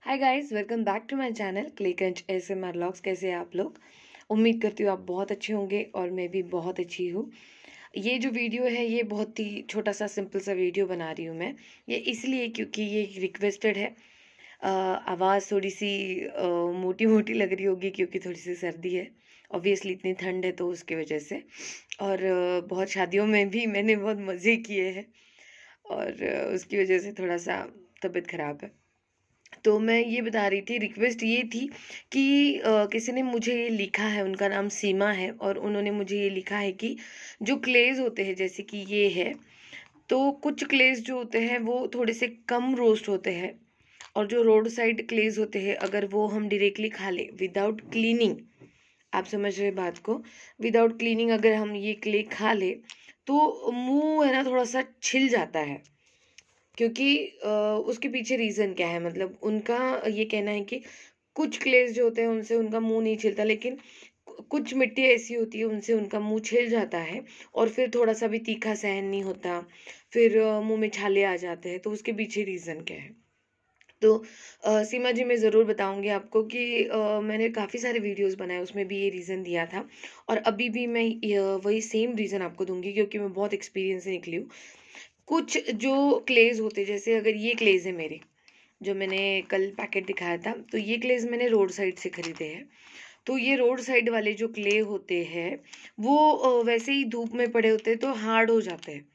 Hi guys, welcome back to my channel clay crunch ASMR vlogs. कैसे हैं आप लोग? उम्मीद करती हूँ आप बहुत अच्छे होंगे और मैं भी बहुत अच्छी हूँ। ये जो वीडियो है ये बहुत ही छोटा सा सिंपल सा वीडियो बना रही हूँ मैं। ये इसलिए क्योंकि ये रिक्वेस्टेड है। आवाज़ थोड़ी सी मोटी मोटी लग रही होगी क्योंकि थोड़ी सी सर्दी है। ऑब्वियसली इतनी ठंड है तो उसकी वजह से। और बहुत शादियों में भी मैंने बहुत मज़े किए हैं और उसकी वजह से थोड़ा सा तबीयत ख़राब है। तो मैं ये बता रही थी, रिक्वेस्ट ये थी कि किसी ने मुझे ये लिखा है, उनका नाम सीमा है और उन्होंने मुझे ये लिखा है कि जो क्लेज़ होते हैं जैसे कि ये है, तो कुछ क्लेज़ जो होते हैं वो थोड़े से कम रोस्ट होते हैं और जो रोड साइड क्लेज़ होते हैं अगर वो हम डायरेक्टली खा लें विदाउट क्लीनिंग, आप समझ रहे बात को, विदाउट क्लीनिंग अगर हम ये क्ले खा लें तो मुँह है ना थोड़ा-सा छिल जाता है। क्योंकि उसके पीछे रीज़न क्या है, मतलब उनका ये कहना है कि कुछ क्लेस जो होते हैं उनसे उनका मुँह नहीं छिलता, लेकिन कुछ मिट्टी ऐसी होती है उनसे उनका मुँह छिल जाता है और फिर थोड़ा-सा भी तीखा सहन नहीं होता, फिर मुँह में छाले आ जाते हैं, तो उसके पीछे रीज़न क्या है? तो सीमा जी, मैं ज़रूर बताऊँगी आपको कि मैंने काफ़ी सारे वीडियोज़ बनाए, उसमें भी ये रीज़न दिया था और अभी भी मैं वही सेम रीज़न आपको दूँगी क्योंकि मैं बहुत एक्सपीरियंस से निकली हूँ। कुछ जो क्लेज़ होते हैं, जैसे अगर ये क्लेज़ है मेरे, जो मैंने कल पैकेट दिखाया था, तो ये क्लेज़ मैंने रोड साइड से खरीदे हैं। तो ये रोड साइड वाले जो क्ले होते हैं, वो वैसे ही धूप में पड़े होते हैं तो हार्ड हो जाते हैं।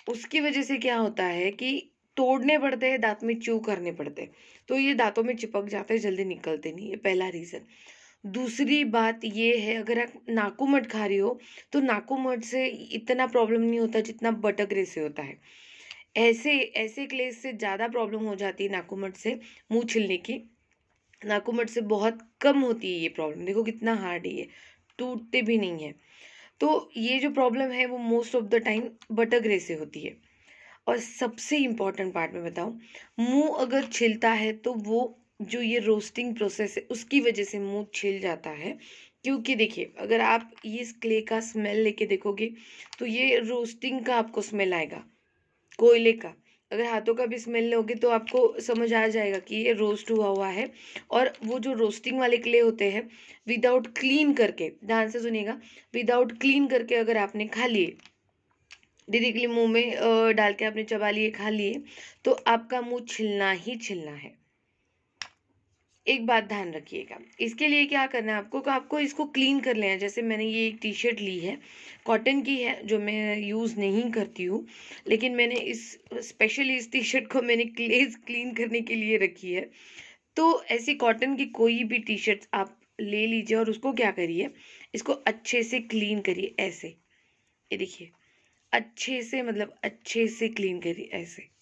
उसकी वजह से क्या होता है कि तोड़ने पड़ते हैं, दाँत में च्यू करने पड़ते हैं। तो ये दाँतों में चिपक जाते हैं, जल्दी निकलते नहीं, ये पहला रीज़न। दूसरी बात ये है, अगर आप नाकू-मड खा रही हो, तो नाकू-मड से इतना प्रॉब्लम नहीं होता जितना बटरग्रे से होता है। ऐसे ऐसे क्लेस से ज़्यादा प्रॉब्लम हो जाती है नाकू-मड से मुँह छिलने की। नाकू-मड से बहुत कम होती है ये प्रॉब्लम। देखो कितना हार्ड है ये, टूटते भी नहीं है। तो ये जो प्रॉब्लम है वो मोस्ट ऑफ द टाइम बटरग्रे से होती है। और सबसे इम्पोर्टेंट पार्ट मैं बताऊँ, मुँह अगर छिलता है तो वो जो ये रोस्टिंग प्रोसेस है उसकी वजह से मुँह छिल जाता है। क्योंकि देखिए, अगर आप ये इस क्ले का स्मेल लेके देखोगे तो ये रोस्टिंग का आपको स्मेल आएगा, कोयले का। अगर हाथों का भी स्मेल लोगे तो आपको समझ आ जाएगा कि ये रोस्ट हुआ हुआ है। और वो जो रोस्टिंग वाले क्ले होते हैं, विदाउट क्लीन करके, ध्यान से सुनिएगा, विदाउट क्लीन करके अगर आपने खा लिए, डायरेक्टली मुँह में डाल के आपने चबा लिए, खा लिए, तो आपका मुँह छिलना ही छिलना है। एक बात ध्यान रखिएगा, इसके लिए क्या करना है आपको, कि आपको इसको क्लीन कर लेना है। जैसे मैंने ये एक टी-शर्ट ली है, कॉटन की है, जो मैं यूज़ नहीं करती हूँ, लेकिन मैंने इस स्पेशली इस टी-शर्ट को मैंने क्लेज़ क्लीन करने के लिए रखी है। तो ऐसी कॉटन की कोई भी टी-शर्ट आप ले लीजिए और उसको क्या करिए, इसको अच्छे से क्लीन करिए ऐसे। ये देखिए, अच्छे से, मतलब अच्छे से क्लीन करिए ऐसे।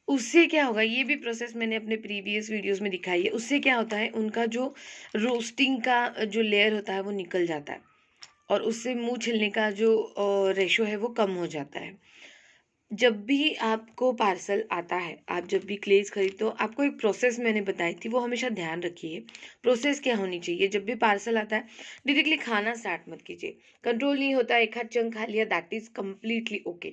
उससे क्या होगा, ये भी प्रोसेस मैंने अपने प्रीवियस वीडियोस में दिखाई है। उससे क्या होता है, उनका जो रोस्टिंग का जो लेयर होता है वो निकल जाता है और उससे मुँह छिलने का जो रेशो है वो कम हो जाता है। जब भी आपको पार्सल आता है, आप जब भी क्लेज़ खरीदते हो, आपको एक प्रोसेस मैंने बताई थी, वो हमेशा ध्यान रखिए। प्रोसेस क्या होनी चाहिए, जब भी पार्सल आता है, डायरेक्टली खाना स्टार्ट मत कीजिए। कंट्रोल नहीं होता, एक आध चंक खा लिया, that is completely okay.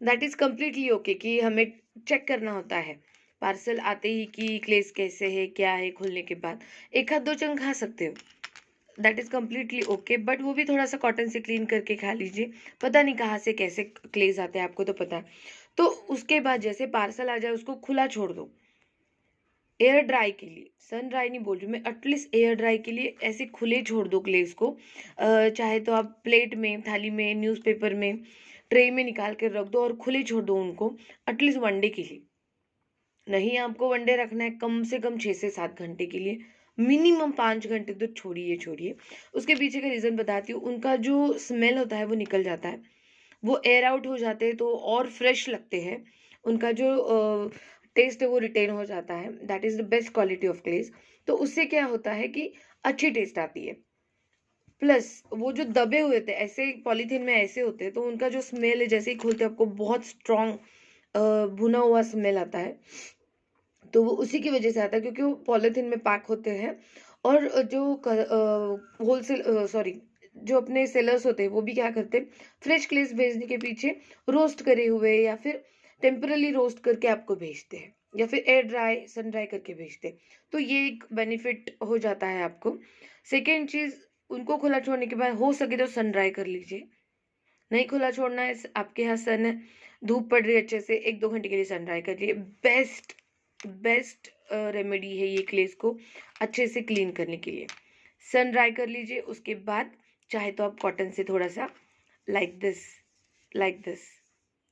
That is completely okay कि हमें चेक करना होता है पार्सल आते ही कि क्लेस कैसे है, क्या है, खुलने के बाद एक आध दो चंक खा सकते हो, that is completely okay. But वो भी थोड़ा सा कॉटन से क्लीन करके खा लीजिए। पता नहीं कहाँ से कैसे क्लेज आते हैं, आपको तो पता है। तो उसके बाद जैसे पार्सल आ जाए उसको खुला छोड़ दो, एयर ड्राई के लिए, सन ड्राई नहीं बोल रही मैं, एटलीस्ट एयर ड्राई के लिए ऐसे खुले छोड़ दो ग्लेज़ को। चाहे तो आप प्लेट में, थाली में, न्यूज़पेपर में, ट्रे में निकाल के रख दो और खुले छोड़ दो उनको एटलीस्ट वन डे के लिए। नहीं आपको वन डे रखना है, कम से कम 6 से 7 घंटे के लिए, मिनिमम 5 घंटे तो छोड़िए छोड़िए। उसके पीछे का रीज़न बताती हूँ, उनका जो स्मेल होता है वो निकल जाता है, वो एयर आउट हो जाते हैं तो और फ्रेश लगते हैं। उनका जो टेस्ट है वो रिटेन हो जाता है, that is the best quality of ग्लेज़। तो उससे क्या होता है कि अच्छी टेस्ट आती है। प्लस वो जो दबे हुए थे ऐसे पॉलीथीन में ऐसे होते हैं, तो उनका जो स्मेल है जैसे ही खोलते हैं आपको बहुत स्ट्रॉन्ग भुना हुआ स्मेल आता है। तो वो उसी की वजह से आता है क्योंकि वो पॉलीथीन में पैक होते हैं। और जो होलसेल, सॉरी, जो अपने सेलर्स होते हैं वो भी क्या करते हैं, फ्रेश क्लेस भेजने के पीछे रोस्ट करे हुए या फिर टेम्परली रोस्ट करके आपको भेजते हैं। या फिर एयर ड्राई, सन ड्राई करके भेजते। तो ये एक बेनिफिट हो जाता है आपको। सेकंड चीज़, उनको खुला छोड़ने के बाद हो सके तो सन ड्राई कर लीजिए। नहीं खुला छोड़ना है, आपके यहाँ सन है, धूप पड़ रही है अच्छे से, 1-2 घंटे के लिए सन ड्राई कर लिए। बेस्ट बेस्ट रेमेडी है ये क्लेस को अच्छे से क्लीन करने के लिए। सन ड्राई कर लीजिए, उसके बाद चाहे तो आप कॉटन से थोड़ा-सा लाइक दिस, लाइक दिस,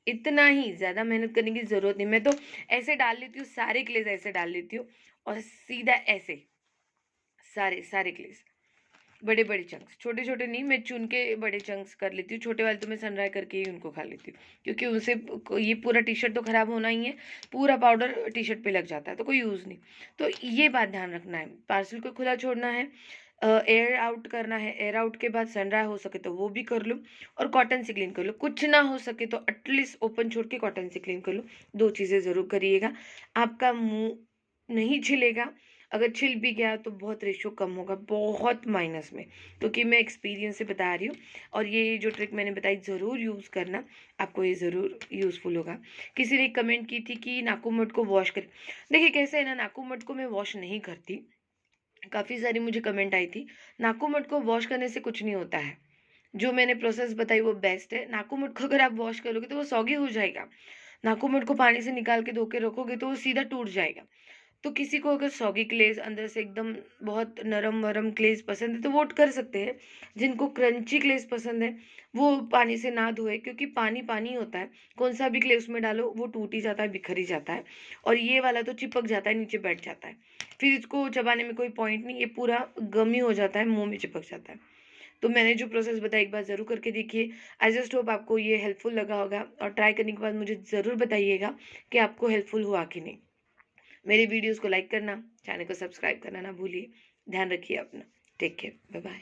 इतना ही, ज़्यादा मेहनत करने की ज़रूरत नहीं। मैं तो ऐसे डाल लेती हूँ, सारे क्लेज़ ऐसे डाल लेती हूँ और सीधा ऐसे, सारे क्लेज़, बड़े-बड़े चंक्स, छोटे-छोटे नहीं, मैं चुन के बड़े चंक्स कर लेती हूँ, छोटे वाले तो मैं सन ड्राई करके ही उनको खा लेती हूँ, क्योंकि उनसे ये पूरा टी-शर्ट तो ख़राब होना ही है, पूरा पाउडर टी-शर्ट पे लग जाता है, तो कोई यूज़ नहीं। तो ये बात ध्यान रखना है, पार्सल को खुला छोड़ना है, एयर आउट करना है, एयर आउट के बाद सन ड्राई हो सके तो वो भी कर लो और कॉटन से क्लीन कर लो। कुछ ना हो सके तो एटलीस्ट ओपन छोड़ के कॉटन से क्लीन कर लो। 2 चीज़ें ज़रूर करिएगा, आपका मुँह नहीं छिलेगा, अगर छिल भी गया तो बहुत रेशो कम होगा, बहुत माइनस में, क्योंकि मैं एक्सपीरियंस से बता रही हूँ। और ये जो ट्रिक मैंने बताई ज़रूर यूज़ करना, आपको ये ज़रूर यूज़फुल होगा। किसी ने कमेंट की थी कि नाखून को वॉश करें। देखिए कैसे है ना, नाखून को मैं वॉश नहीं करती, काफ़ी सारी मुझे कमेंट आई थी। नाखून को वॉश करने से कुछ नहीं होता है, जो मैंने प्रोसेस बताई वो बेस्ट है। नाखून को अगर आप वॉश करोगे तो वो सॉगी हो जाएगा, नाखून को पानी से निकाल के धो के रखोगे तो वो सीधा टूट जाएगा। तो किसी को अगर सॉगी क्लेज़ अंदर से एकदम बहुत नरम-वरम क्लेज़ पसंद है तो वो कर सकते हैं। जिनको क्रंची क्लेज़ पसंद है वो पानी से ना धोए, क्योंकि पानी पानी होता है, कौन-सा भी क्ले उसमें डालो वो टूट ही जाता है, बिखर ही जाता है, और ये वाला तो चिपक जाता है, नीचे बैठ जाता है। फिर इसको चबाने में कोई पॉइंट नहीं, ये पूरा गम ही हो जाता है, मुँह में चिपक जाता है। तो मैंने जो प्रोसेस बताया एक बार ज़रूर करके देखिए। आई जस्ट होप आपको ये हेल्पफुल लगा होगा, और ट्राई करने के बाद मुझे ज़रूर बताइएगा कि आपको हेल्पफुल हुआ कि नहीं। मेरी वीडियोस को लाइक करना, चैनल को सब्सक्राइब करना ना भूलिए। ध्यान रखिए अपना। Take care, bye bye.